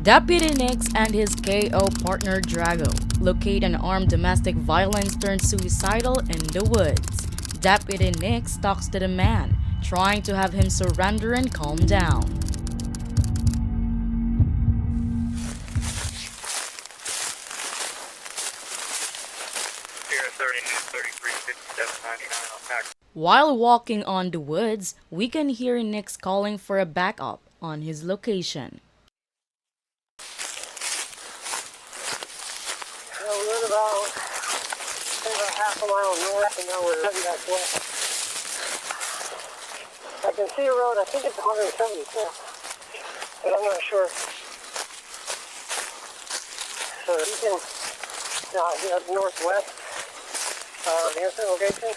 Deputy Nix and his KO partner Drago locate an armed domestic violence turned suicidal in the woods. Deputy Nix talks to the man, trying to have him surrender and calm down. While walking on the woods, we can hear Nix calling for a backup on his location. We're about half a mile north, and now we're heading back west. I can see a road, I think it's 172, but I'm not sure. So you can head northwest, the instant location.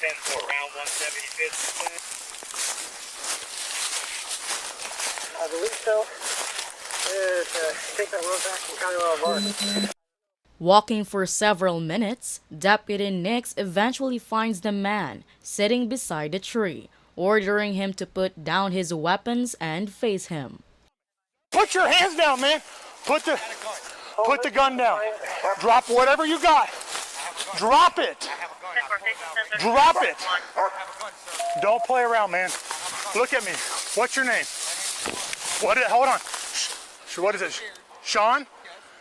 10-4 round 175th. I believe so. Take that road back from County Bar. Walking for several minutes, Deputy Nix eventually finds the man sitting beside a tree, ordering him to put down his weapons and face him. Put your hands down, man. Put the gun down. Drop whatever you got. Drop it. Drop it. Don't play around, man. Look at me. What's your name? Hold on. What is it? Sean?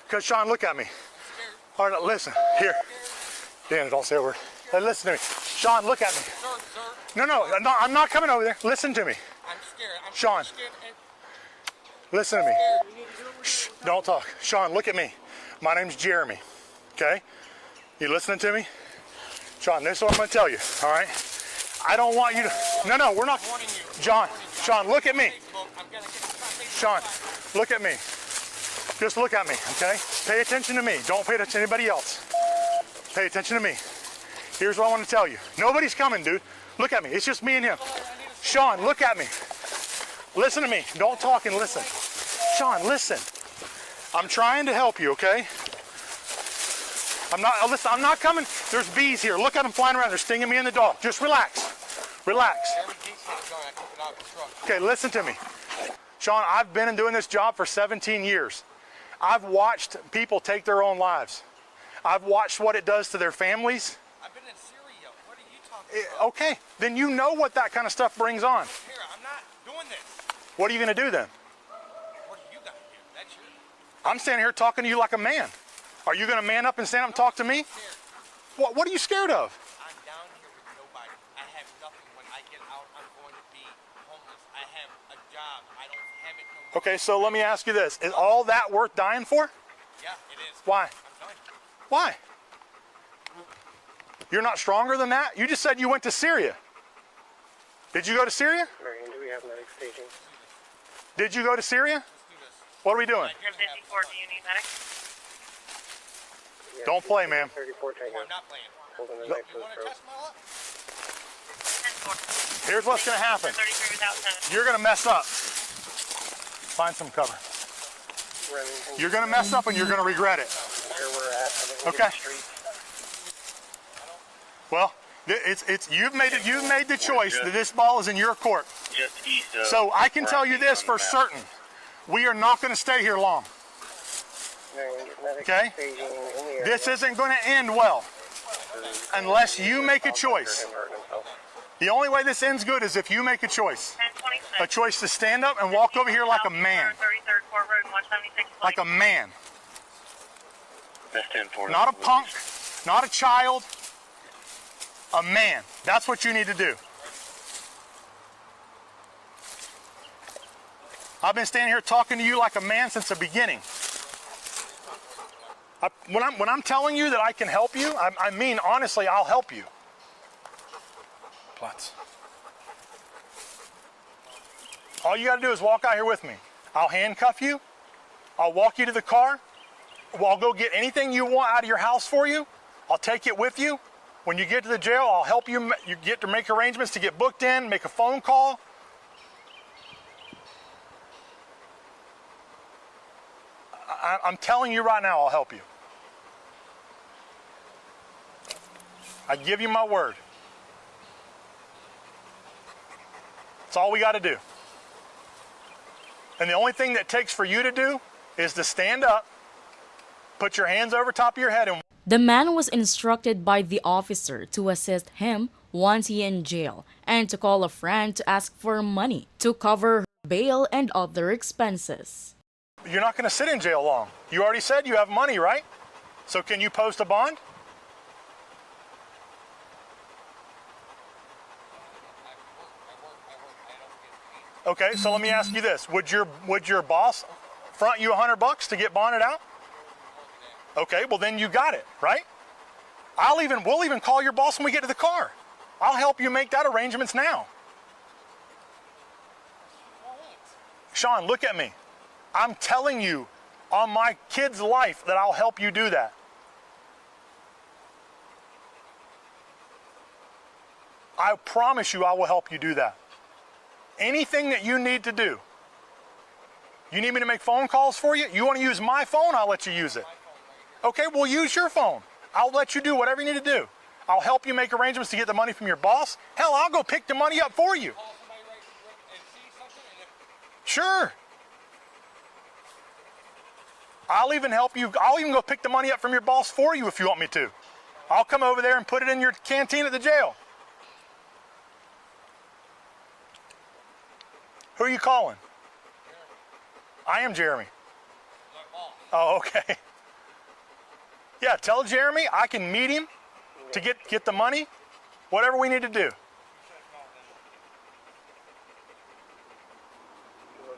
Because Sean, look at me. All right, listen. Here. Dan, don't say a word. Hey, listen to me. Sean, look at me. No, I'm not coming over there. Listen to me. I'm scared. Sean, listen to me. Shh, don't talk. Sean, look at me. My name's Jeremy. Okay? You listening to me? Sean, this is what I'm going to tell you. All right? I don't want you to. No, we're not. Sean, look at me. Sean, look at me. Just look at me, okay? Pay attention to me. Don't pay attention to anybody else. Pay attention to me. Here's what I want to tell you. Nobody's coming, dude. Look at me. It's just me and him. Sean, look at me. Listen to me. Don't talk and listen. Sean, listen. I'm trying to help you, okay? I'm not coming. There's bees here. Look at them flying around. They're stinging me and the dog. Just relax. Relax. Okay, listen to me. Sean, I've been doing this job for 17 years. I've watched people take their own lives. I've watched what it does to their families. I've been in Syria. What are you talking about? Okay, then you know what that kind of stuff brings on. Here, I'm not doing this. What are you going to do then? What are you going to do? That's your... I'm standing here talking to you like a man. Are you going to man up and stand up and talk to me? What are you scared of? I'm down here with nobody. I have nothing. When I get out, I'm going to be homeless. I have a job. I don't have it no more. Okay, so let me ask you this. Is all that worth dying for? Yeah, it is. Why? I'm done. Why? You're not stronger than that? You just said you went to Syria. Did you go to Syria? Marion, do we have medic staging? Did you go to Syria? Let's do this. What are we doing? 1054, do you need medic? Yeah, Don't play, man. 34 Tango. I'm not playing. Holding the Look. knife to You the want to throat. test my luck? 10-4. Here's what's going to happen. 33 without 10. You're going to mess up. Find some cover. Remington, You're going to mess up and you're going to regret it. where we're at. I think we'll Okay. get the street. Well, you've made the choice that this ball is in your court. Just east of. So I can tell you this for certain. We are not going to stay here long. Marion, get medic Okay. staging in the area. This isn't going to end well unless you make a choice. The only way this ends good is if you make a choice. 1026. A choice to stand up and walk over here like a man. 33rd Court Road, 176. Like a man. That's 10-4. Not a punk, not a child, a man. That's what you need to do. I've been standing here talking to you like a man since the beginning. When I'm telling you that I can help you, I mean honestly, I'll help you. Platz. All you got to do is walk out here with me. I'll handcuff you. I'll walk you to the car. I'll go get anything you want out of your house for you. I'll take it with you. When you get to the jail, I'll help you. You get to make arrangements to get booked in, make a phone call. I'm telling you right now, I'll help you. I give you my word. That's all we got to do. And the only thing that takes for you to do is to stand up, put your hands over top of your head, and The man was instructed by the officer to assist him once he in jail and to call a friend to ask for money to cover bail and other expenses. you're not going to sit in jail long. You already said you have money, right? So can you post a bond? Okay, so let me ask you this. Would your boss front you $100 to get bonded out? Okay, well then you got it, right? We'll even call your boss when we get to the car. I'll help you make that arrangements now. Sean, look at me. I'm telling you on my kid's life that I'll help you do that. I promise you I will help you do that. Anything that you need to do. You need me to make phone calls for you? You want to use my phone? I'll let you use it. Okay, well use your phone. I'll let you do whatever you need to do. I'll help you make arrangements to get the money from your boss. Hell, I'll go pick the money up for you. Sure. I'll even help you. I'll even go pick the money up from your boss for you if you want me to. I'll come over there and put it in your canteen at the jail. Who are you calling? I am Jeremy. Oh, okay. Yeah, tell Jeremy I can meet him to get the money, whatever we need to do.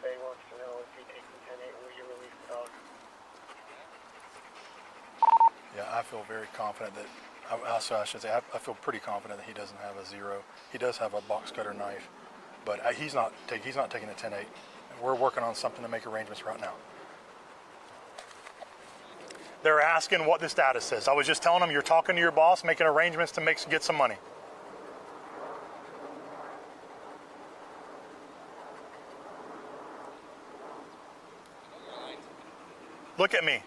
They wants to know if he takes the 10-8, will you release the dog? Yeah, I feel very confident that, I should say, I feel pretty confident that he doesn't have a 0. He does have a box cutter knife, but he's not taking a 10-8. We're working on something to make arrangements right now. They're asking what the status is. I was just telling them you're talking to your boss, making arrangements to get some money. Look at me.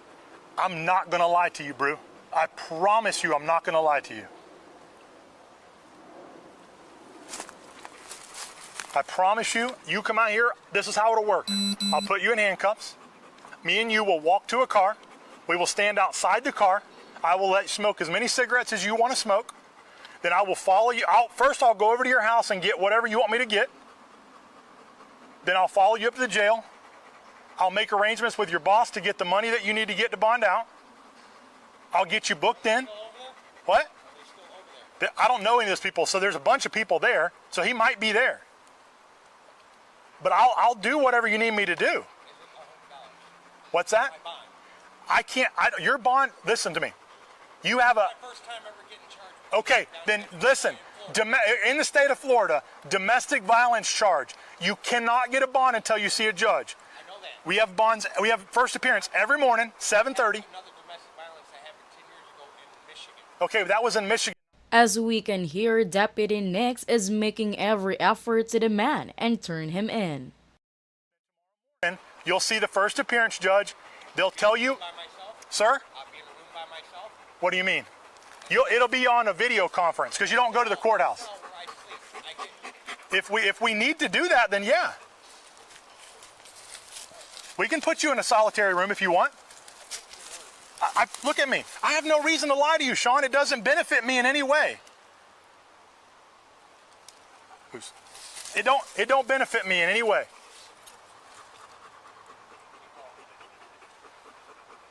I'm not gonna lie to you, Brew. I promise you I'm not gonna lie to you. I promise you, you come out here, this is how it'll work. I'll put you in handcuffs. Me and you will walk to a car. We will stand outside the car. I will let you smoke as many cigarettes as you want to smoke. Then I will follow you. First, I'll go over to your house and get whatever you want me to get. Then I'll follow you up to the jail. I'll make arrangements with your boss to get the money that you need to get to bond out. I'll get you booked in. What? I don't know any of those people, so there's a bunch of people there, so he might be there. But I'll do whatever you need me to do. What's that? I can't, your bond, listen to me. You have a, First time ever getting charged. okay, then listen, in the state of Florida, domestic violence charge, you cannot get a bond until you see a judge. I know that. We have bonds, we have first appearance every morning, 7:30. Another domestic violence that happened 10 years ago in Michigan. Okay, that was in Michigan. As we can hear, Deputy Nix is making every effort to the man and turn him in. You'll see the first appearance judge. They'll tell you, By myself? sir, I'll be in a room by myself. what do you mean? It'll be on a video conference because you don't go to the courthouse. No, where I sleep. I get If we need to do that, then yeah. We can put you in a solitary room if you want. Look at me. I have no reason to lie to you, Sean. It doesn't benefit me in any way. It don't benefit me in any way.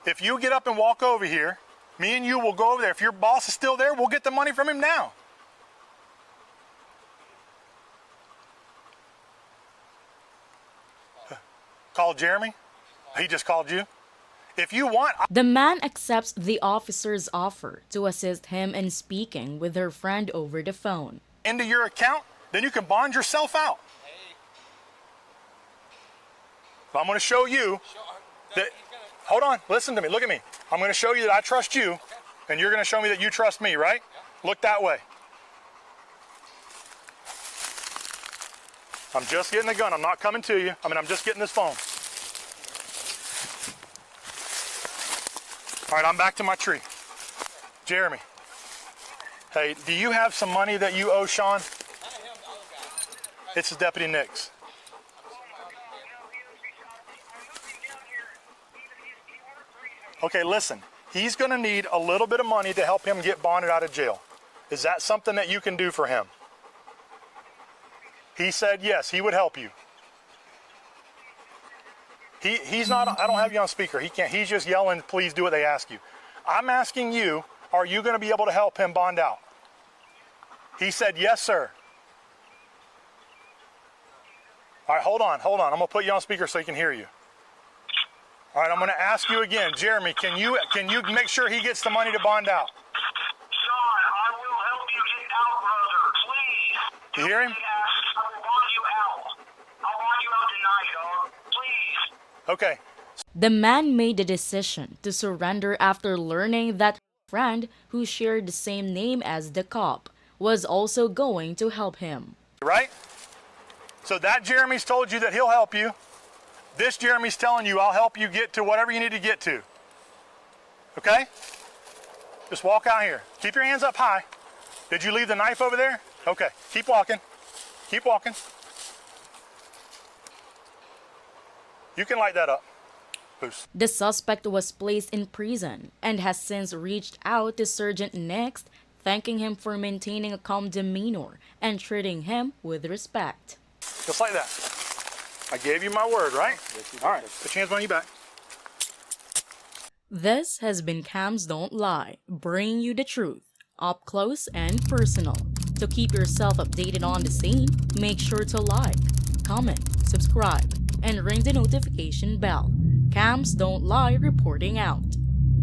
If you get up and walk over here, me and you will go over there. If your boss is still there, we'll get the money from him now. Call Jeremy? He just called you? If you want, The man accepts the officer's offer to assist him in speaking with her friend over the phone. into your account, then you can bond yourself out. But I'm going to show you that, hold on, listen to me, look at me. I'm going to show you that I trust you, and you're going to show me that you trust me, right? Look that way. I'm just getting the gun. I'm not coming to you. I'm just getting this phone. All right, I'm back to my tree. Jeremy, hey, do you have some money that you owe Sean? It's the Deputy Nix. Okay, listen. He's going to need a little bit of money to help him get bonded out of jail. Is that something that you can do for him? He said yes, he would help you. He's not, I don't have you on speaker. He can't, he's just yelling, please do what they ask you. I'm asking you, are you going to be able to help him bond out? He said, yes, sir. All right, hold on. I'm going to put you on speaker so he can hear you. All right, I'm going to ask you again. Jeremy, can you make sure he gets the money to bond out? Sean, I will help you get out, brother. Please. You hear him? I will bond you out. I'll bond you out tonight, dog. Please. Okay. The man made the decision to surrender after learning that a friend who shared the same name as the cop was also going to help him. Right? So that Jeremy's told you that he'll help you. This Jeremy's telling you, I'll help you get to whatever you need to get to. Okay? Just walk out here. Keep your hands up high. Did you leave the knife over there? Okay. Keep walking. Keep walking. You can light that up. Boost. The suspect was placed in prison and has since reached out to Sergeant Next, thanking him for maintaining a calm demeanor and treating him with respect. Just like that. I gave you my word, right? All right. Put your hands on your back. This has been Cams Don't Lie, bringing you the truth, up close and personal. To keep yourself updated on the scene, make sure to like, comment, subscribe, and ring the notification bell. Cams Don't Lie reporting out.